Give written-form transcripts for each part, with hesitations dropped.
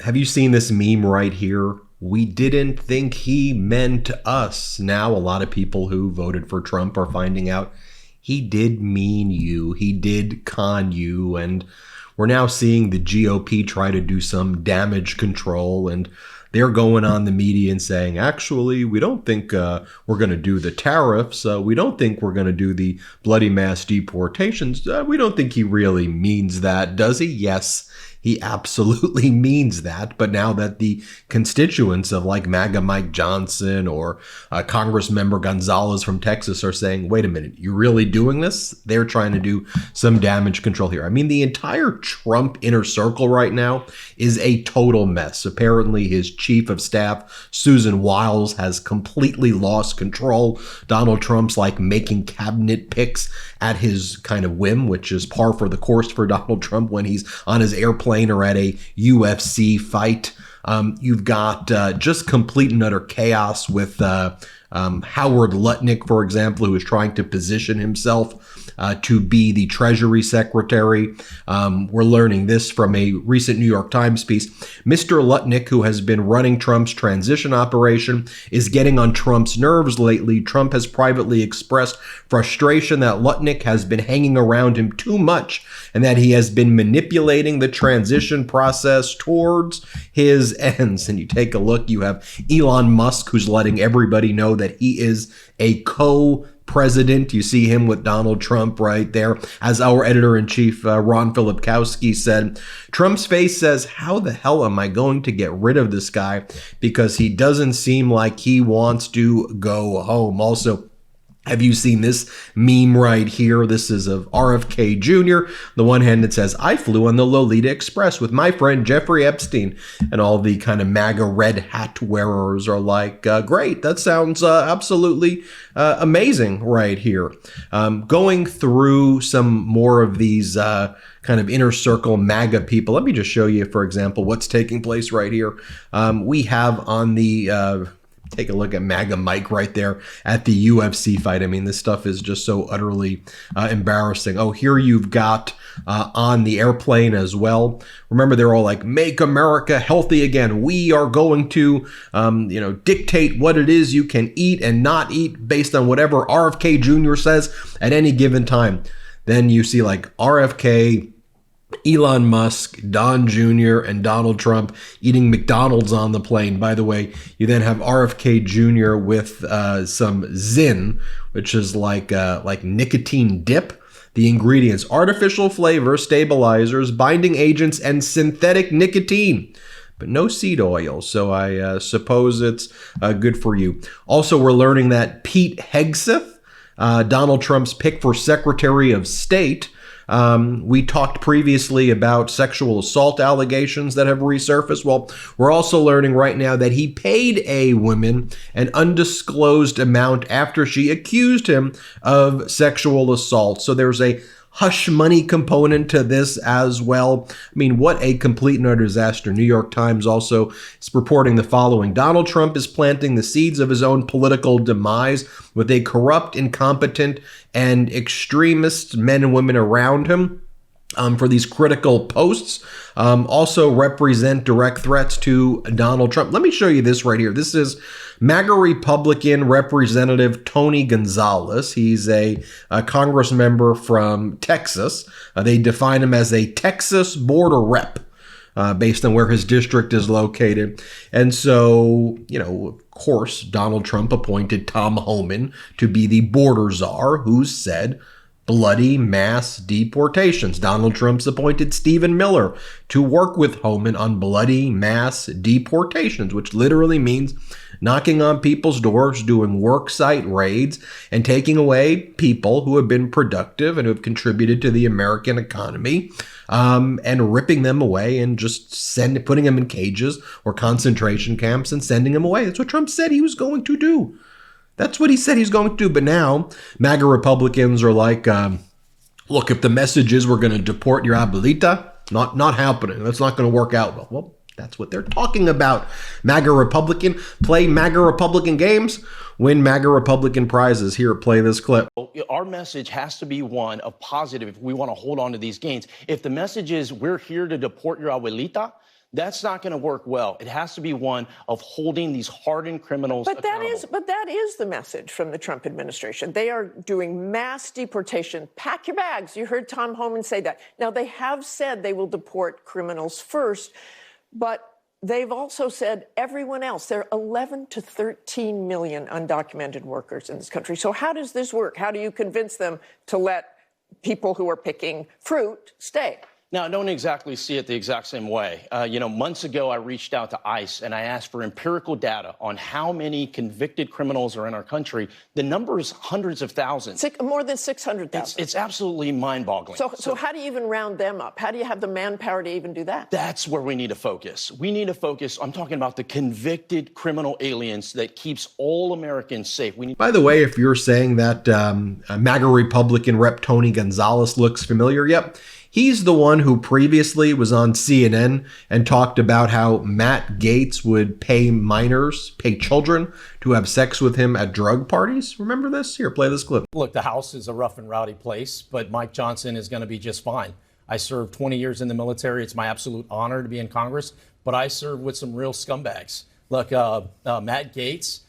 Have you seen this meme right here? We didn't think he meant us. Now a lot of people who voted for Trump are finding out he did mean you. He did con you. And we're now seeing the GOP try to do some damage control, and they're going on the media and saying, actually, we don't think we're going to do the tariffs. We don't think we're going to do the bloody mass deportations. We don't think he really means that, does he? Yes, he absolutely means that. But now that the constituents of like MAGA Mike Johnson or Congressmember Gonzalez from Texas are saying, wait a minute, you're really doing this? They're trying to do some damage control here. I mean, the entire Trump inner circle right now is a total mess. Apparently, his chief of staff, Susan Wiles, has completely lost control. Donald Trump's like making cabinet picks at his kind of whim, which is par for the course for Donald Trump when he's on his airplane or at a UFC fight. You've got just complete and utter chaos with Howard Lutnick, for example, who is trying to position himself to be the Treasury Secretary. We're learning this from a recent New York Times piece. Mr. Lutnick, who has been running Trump's transition operation, is getting on Trump's nerves lately. Trump has privately expressed frustration that Lutnick has been hanging around him too much and that he has been manipulating the transition process towards his ends. And you take a look, you have Elon Musk, who's letting everybody know that he is a co-president. You see him with Donald Trump right there. As our editor-in-chief, Ron Filipkowski, said, Trump's face says, how the hell am I going to get rid of this guy? Because he doesn't seem like he wants to go home. Also, have you seen this meme right here? This is of RFK Jr. The one hand it says, I flew on the Lolita Express with my friend Jeffrey Epstein. And all the kind of MAGA red hat wearers are like, great, that sounds absolutely amazing right here. Going through some more of these kind of inner circle MAGA people, let me just show you, for example, what's taking place right here. We have on the... take a look at MAGA Mike right there at the UFC fight. I mean, this stuff is just so utterly embarrassing. Oh, here you've got on the airplane as well. Remember, they're all like, make America healthy again. We are going to, dictate what it is you can eat and not eat based on whatever RFK Jr. says at any given time. Then you see like RFK, Elon Musk, Don Jr., and Donald Trump eating McDonald's on the plane. By the way, you then have RFK Jr. with some Zyn, which is like nicotine dip. The ingredients: artificial flavor, stabilizers, binding agents, and synthetic nicotine. But no seed oil, so I suppose it's good for you. Also, we're learning that Pete Hegseth, Donald Trump's pick for Secretary of State, we talked previously about sexual assault allegations that have resurfaced. Well, we're also learning right now that he paid a woman an undisclosed amount after she accused him of sexual assault. So there's a hush money component to this as well. I mean, what a complete and utter disaster. New York Times also is reporting the following. Donald Trump is planting the seeds of his own political demise with a corrupt, incompetent, and extremist men and women around him. For these critical posts, also represent direct threats to Donald Trump. Let me show you this right here. This is MAGA Republican Representative Tony Gonzalez. He's a Congress member from Texas. They define him as a Texas border rep. Based on where his district is located. And so, of course, Donald Trump appointed Tom Homan to be the border czar, who said bloody mass deportations. Donald Trump's appointed Stephen Miller to work with Homan on bloody mass deportations, which literally means knocking on people's doors, doing worksite raids, and taking away people who have been productive and who have contributed to the American economy, and ripping them away and just putting them in cages or concentration camps and sending them away. That's what Trump said he was going to do. That's what he said he's going to do. But now MAGA Republicans are like, look, if the message is we're going to deport your abuelita, not happening. That's not going to work out well. Well, that's what they're talking about. MAGA Republican, play MAGA Republican games, win MAGA Republican prizes. Here, play this clip. Our message has to be one of positive if we want to hold on to these gains. If the message is we're here to deport your abuelita, That's not going to work well. It has to be one of holding these hardened criminals accountable. But that is the message from the Trump administration. They are doing mass deportation. Pack your bags. You heard Tom Homan say that. Now, they have said they will deport criminals first, but they've also said everyone else. There are 11 to 13 million undocumented workers in this country. So how does this work? How do you convince them to let people who are picking fruit stay? Now, I don't exactly see it the exact same way. Months ago, I reached out to ICE and I asked for empirical data on how many convicted criminals are in our country. The number is hundreds of thousands. More than 600,000. It's absolutely mind-boggling. So how do you even round them up? How do you have the manpower to even do that? That's where we need to focus. We need to focus. I'm talking about the convicted criminal aliens that keeps all Americans safe. By the way, if you're saying that MAGA Republican Rep. Tony Gonzalez looks familiar, yep. He's the one who previously was on CNN and talked about how Matt Gaetz would pay children to have sex with him at drug parties. Remember this? Here, play this clip. Look, the House is a rough and rowdy place, but Mike Johnson is going to be just fine. I served 20 years in the military. It's my absolute honor to be in Congress, but I served with some real scumbags. Look, Matt Gaetz,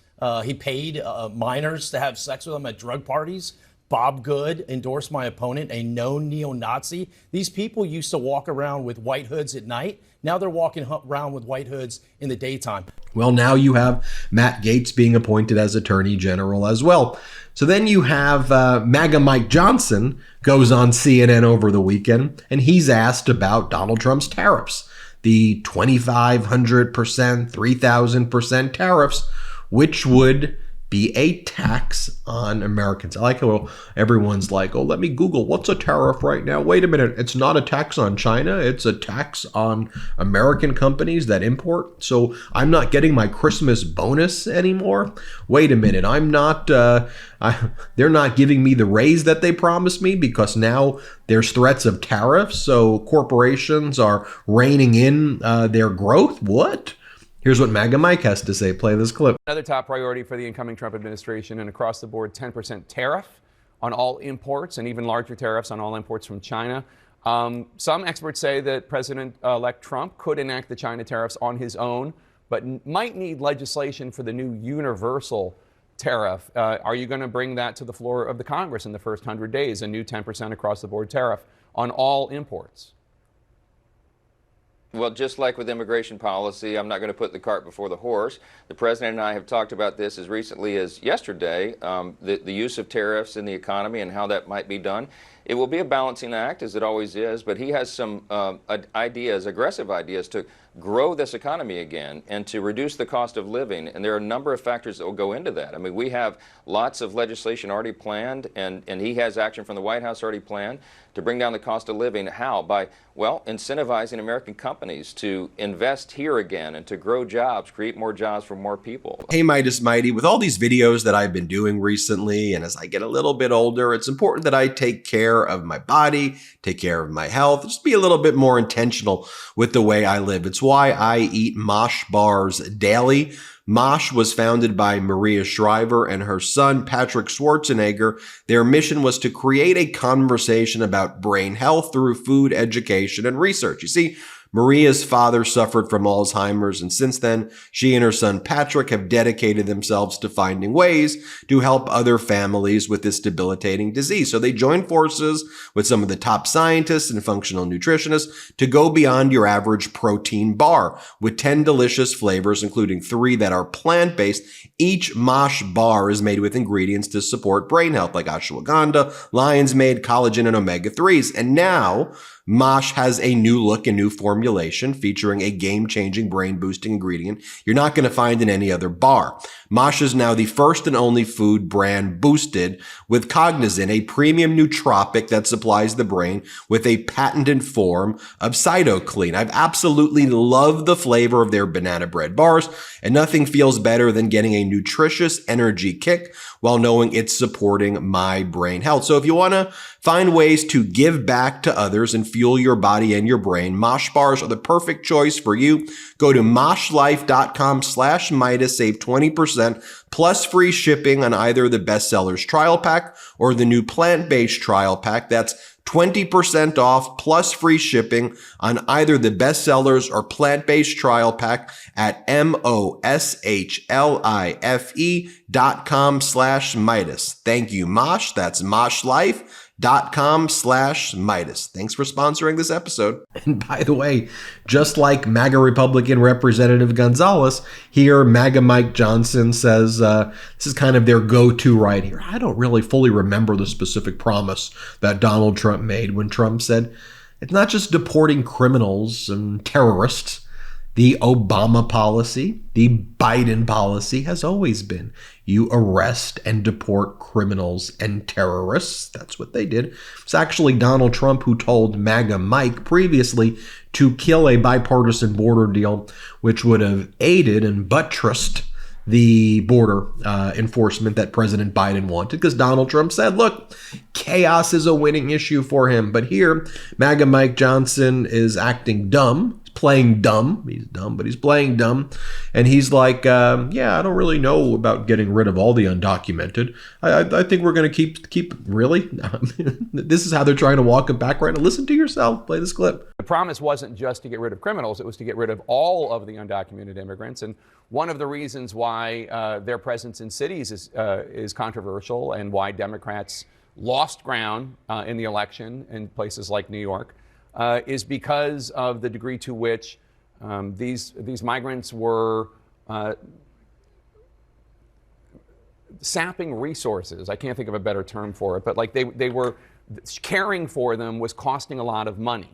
he paid minors to have sex with him at drug parties. Bob Good endorsed my opponent, a known neo-Nazi. These people used to walk around with white hoods at night. Now they're walking around with white hoods in the daytime. Well, now you have Matt Gaetz being appointed as Attorney General as well. So then you have MAGA Mike Johnson goes on CNN over the weekend, and he's asked about Donald Trump's tariffs, the 2,500%, 3,000% tariffs, which would be a tax on Americans. I like how everyone's like, oh, let me Google what's a tariff right now. Wait a minute. It's not a tax on China. It's a tax on American companies that import. So I'm not getting my Christmas bonus anymore. Wait a minute. I'm not, they're not giving me the raise that they promised me because now there's threats of tariffs. So corporations are reining in their growth. What? Here's what MAGA Mike has to say. Play this clip. Another top priority for the incoming Trump administration, an across-the-board 10% tariff on all imports and even larger tariffs on all imports from China. Some experts say that President-elect Trump could enact the China tariffs on his own, but might need legislation for the new universal tariff. Are you going to bring that to the floor of the Congress in the first 100 days, a new 10% across-the-board tariff on all imports? Well, just like with immigration policy, I'm not going to put the cart before the horse. The president and I have talked about this as recently as yesterday, the use of tariffs in the economy and how that might be done. It will be a balancing act, as it always is, but he has some ideas, aggressive ideas, to grow this economy again and to reduce the cost of living. And there are a number of factors that will go into that. I mean, we have lots of legislation already planned, and he has action from the White House already planned to bring down the cost of living. How? By, well, incentivizing American companies to invest here again and to grow jobs, create more jobs for more people. Hey, Midas Mighty, with all these videos that I've been doing recently, and as I get a little bit older, it's important that I take care of my body, take care of my health, just be a little bit more intentional with the way I live. It's why I eat Mosh bars daily. Mosh was founded by Maria Shriver and her son, Patrick Schwarzenegger. Their mission was to create a conversation about brain health through food education and research. You see, Maria's father suffered from Alzheimer's, and since then, she and her son Patrick have dedicated themselves to finding ways to help other families with this debilitating disease. So they joined forces with some of the top scientists and functional nutritionists to go beyond your average protein bar with 10 delicious flavors, including 3 that are plant-based. Each Mosh bar is made with ingredients to support brain health like ashwagandha, lion's mane, collagen, and omega-3s. And now, Mosh has a new look and new formulation featuring a game-changing brain-boosting ingredient you're not going to find in any other bar. Mosh is now the first and only food brand boosted with Cognizin, a premium nootropic that supplies the brain with a patented form of cytokinin. I've absolutely loved the flavor of their banana bread bars, and nothing feels better than getting a nutritious energy kick while knowing it's supporting my brain health. So if you want to find ways to give back to others and fuel your body and your brain, Mosh bars are the perfect choice for you. Go to moshlife.com/Midas, save 20% plus free shipping on either the bestsellers trial pack or the new plant-based trial pack. That's 20% off plus free shipping on either the bestsellers or plant-based trial pack at MOSHLIFE.com/Meidas. Thank you, Mosh. That's moshlife.com/Meidas. Thanks for sponsoring this episode. And by the way, just like MAGA Republican Representative Gonzalez, here MAGA Mike Johnson says this is kind of their go-to right here. I don't really fully remember the specific promise that Donald Trump made when Trump said, it's not just deporting criminals and terrorists. The Obama policy, the Biden policy has always been you arrest and deport criminals and terrorists. That's what they did. It's actually Donald Trump who told MAGA Mike previously to kill a bipartisan border deal, which would have aided and buttressed the border enforcement that President Biden wanted, because Donald Trump said, look, chaos is a winning issue for him. But here, MAGA Mike Johnson is acting dumb, playing dumb. He's dumb, but he's playing dumb. And he's like, yeah, I don't really know about getting rid of all the undocumented. I think we're going to keep really? This is how they're trying to walk it back right now. Listen to yourself. Play this clip. The promise wasn't just to get rid of criminals. It was to get rid of all of the undocumented immigrants. And one of the reasons why their presence in cities is controversial and why Democrats lost ground in the election in places like New York is because of the degree to which these migrants were sapping resources. I can't think of a better term for it, but like they were caring for them was costing a lot of money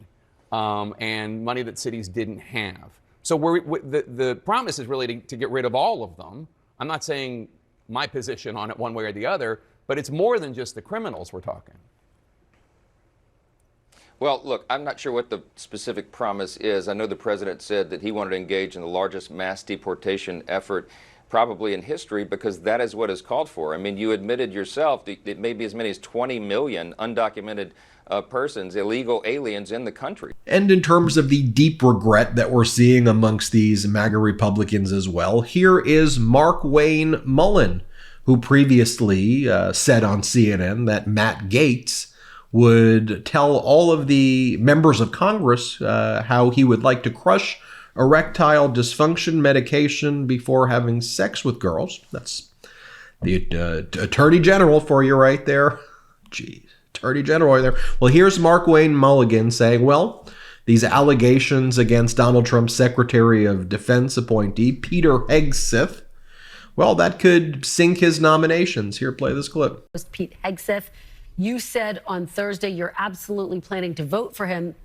and money that cities didn't have. So the promise is really to get rid of all of them. I'm not saying my position on it one way or the other, but it's more than just the criminals we're talking. Well, look, I'm not sure what the specific promise is. I know the president said that he wanted to engage in the largest mass deportation effort probably in history, because that is what is called for. I mean, you admitted yourself that it may be as many as 20 million undocumented persons, illegal aliens in the country. And in terms of the deep regret that we're seeing amongst these MAGA Republicans as well, here is Mark Wayne Mullen, who previously said on CNN that Matt Gaetz would tell all of the members of Congress how he would like to crush erectile dysfunction medication before having sex with girls. That's the Attorney General for you right there. Jeez, Attorney General right there. Well, here's Mark Wayne Mulligan saying, well, these allegations against Donald Trump's Secretary of Defense appointee, Peter Hegseth, well, that could sink his nominations. Here, play this clip. Pete Hegseth, you said on Thursday you're absolutely planning to vote for him.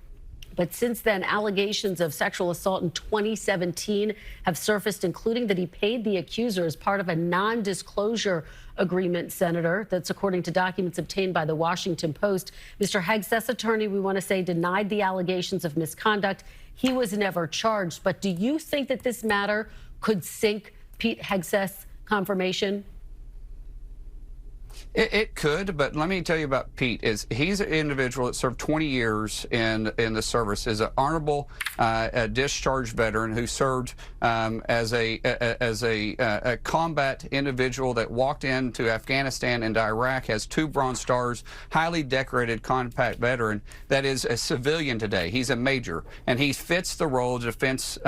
But since then, allegations of sexual assault in 2017 have surfaced, including that he paid the accuser as part of a non-disclosure agreement, Senator. That's according to documents obtained by the Washington Post. Mr. Hegseth's attorney, we want to say, denied the allegations of misconduct. He was never charged. But do you think that this matter could sink Pete Hegseth's confirmation? It could, but let me tell you about Pete. He's an individual that served 20 years in the service, is an honorable discharged veteran who served as a combat individual that walked into Afghanistan and Iraq, has 2 Bronze Stars, highly decorated combat veteran that is a civilian today. He's a major, and he fits the role of Defense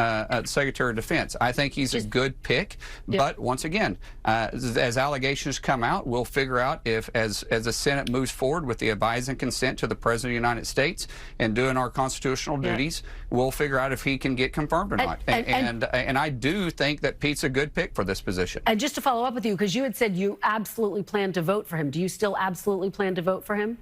Secretary of Defense. I think he's a good pick, but once again, as allegations come out, we'll figure out if, as the Senate moves forward with the advise and consent to the President of the United States and doing our constitutional duties, we'll figure out if he can get confirmed or not. And I do think that Pete's a good pick for this position. And just to follow up with you, because you had said you absolutely plan to vote for him. Do you still absolutely plan to vote for him?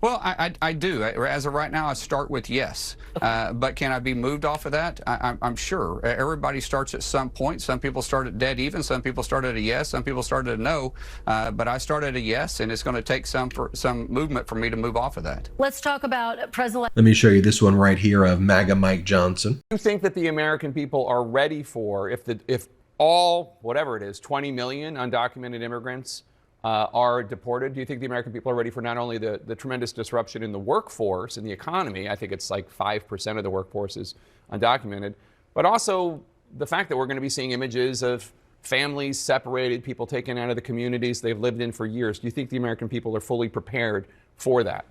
Well, I do. As of right now, I start with yes. But can I be moved off of that? I'm sure. Everybody starts at some point. Some people start at dead even. Some people start at a yes. Some people start at a no. But I started at a yes, and it's going to take some movement for me to move off of that. Let's talk about President. Let me show you this one right here of MAGA Mike Johnson. Do you think that the American people are ready for, if all, whatever it is, 20 million undocumented immigrants are deported? Do you think the American people are ready for not only the tremendous disruption in the workforce and the economy? I think it's like 5% of the workforce is undocumented, but also the fact that we're going to be seeing images of families separated, people taken out of the communities they've lived in for years. Do you think the American people are fully prepared for that?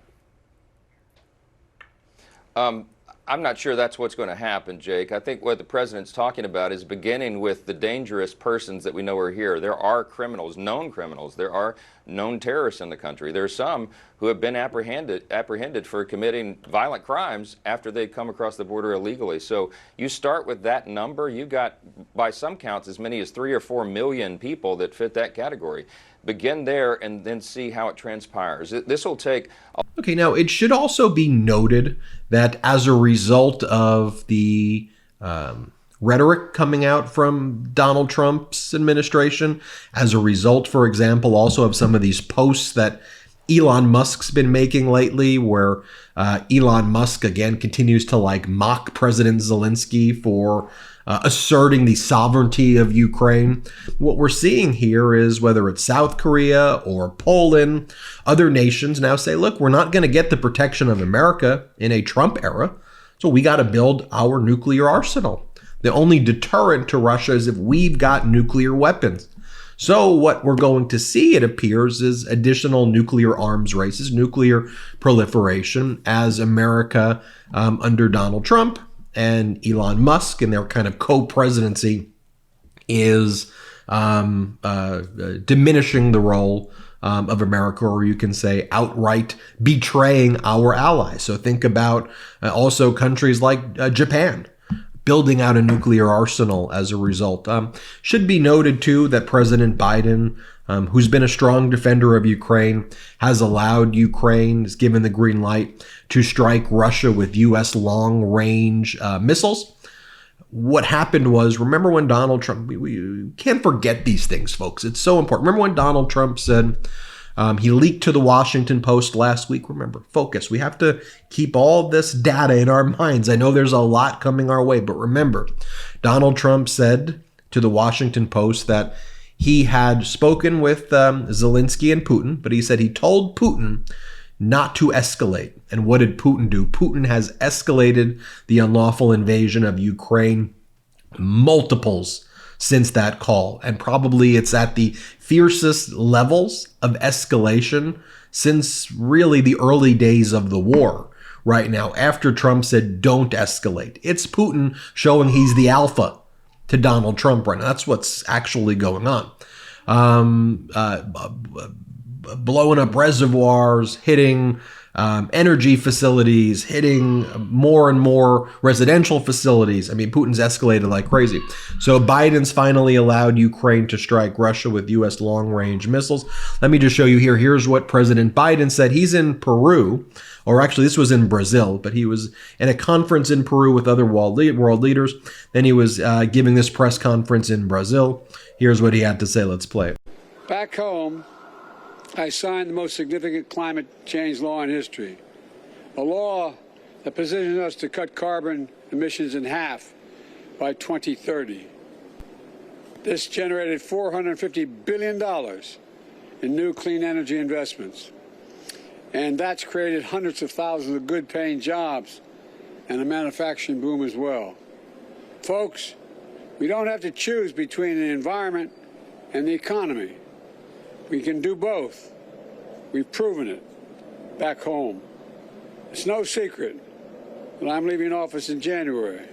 I'm not sure that's what's going to happen, Jake. I think what the president's talking about is beginning with the dangerous persons that we know are here. There are criminals, known criminals. There are known terrorists in the country. There are some who have been apprehended for committing violent crimes after they come across the border illegally. So you start with that number. You got, by some counts, as many as 3 or 4 million people that fit that category. Begin there and then see how it transpires. This will take... Okay, now it should also be noted that as a result of the rhetoric coming out from Donald Trump's administration, as a result, for example, also of some of these posts that Elon Musk's been making lately, where Elon Musk again continues to mock President Zelensky for asserting the sovereignty of Ukraine. What we're seeing here is whether it's South Korea or Poland, other nations now say, look, we're not going to get the protection of America in a Trump era, so we got to build our nuclear arsenal. The only deterrent to Russia is if we've got nuclear weapons. So what we're going to see, it appears, is additional nuclear arms races, nuclear proliferation as America under Donald Trump and Elon Musk and their kind of co-presidency is diminishing the role of America, or you can say outright betraying our allies. So think about also countries like Japan building out a nuclear arsenal as a result. Should be noted, too, that President Biden, who's been a strong defender of Ukraine, has allowed Ukraine, has given the green light to strike Russia with U.S. long-range missiles. What happened was, remember when Donald Trump, we can't forget these things, folks. It's so important. Remember when Donald Trump said, he leaked to the Washington Post last week. Remember, focus. We have to keep all this data in our minds. I know there's a lot coming our way, but remember, Donald Trump said to the Washington Post that he had spoken with Zelensky and Putin, but he said he told Putin not to escalate. And what did Putin do? Putin has escalated the unlawful invasion of Ukraine multiples since that call. And probably it's at the fiercest levels of escalation since really the early days of the war right now, after Trump said, don't escalate. It's Putin showing he's the alpha to Donald Trump right now. That's what's actually going on. Blowing up reservoirs, hitting energy facilities, hitting more and more residential facilities. I mean, Putin's escalated like crazy. So Biden's finally allowed Ukraine to strike Russia with U.S. long-range missiles. Let me just show you here. Here's what President Biden said. He's in Peru, or actually this was in Brazil, but he was in a conference in Peru with other world leaders. Then he was giving this press conference in Brazil. Here's what he had to say. Let's play it. Back home, I signed the most significant climate change law in history, a law that positions us to cut carbon emissions in half by 2030. This generated $450 billion in new clean energy investments, and that's created hundreds of thousands of good-paying jobs and a manufacturing boom as well. Folks, we don't have to choose between the environment and the economy. We can do both. We've proven it back home. It's no secret that I'm leaving office in January.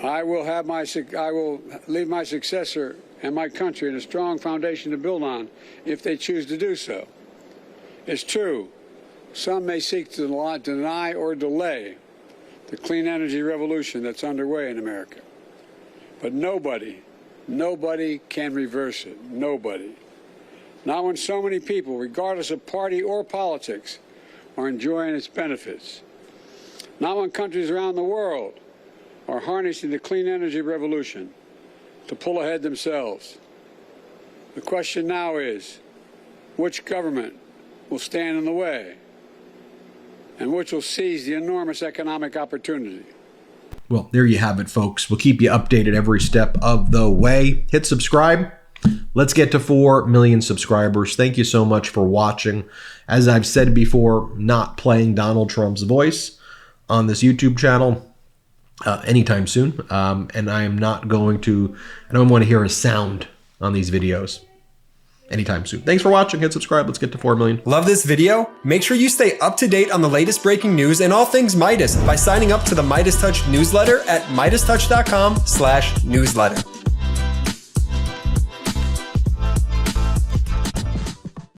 I will leave my successor and my country in a strong foundation to build on if they choose to do so. It's true, some may seek to deny or delay the clean energy revolution that's underway in America. But nobody can reverse it. Nobody. Not when so many people, regardless of party or politics, are enjoying its benefits. Not when countries around the world are harnessing the clean energy revolution to pull ahead themselves. The question now is, which government will stand in the way, and which will seize the enormous economic opportunity? Well, there you have it, folks. We'll keep you updated every step of the way. Hit subscribe. Let's get to 4 million subscribers. Thank you so much for watching. As I've said before, not playing Donald Trump's voice on this YouTube channel. anytime soon. And I am not going to, I don't want to hear a sound on these videos anytime soon. Thanks for watching. Hit subscribe. Let's get to 4 million. Love this video? Make sure you stay up to date on the latest breaking news and all things Midas by signing up to the MeidasTouch newsletter at MeidasTouch.com/newsletter.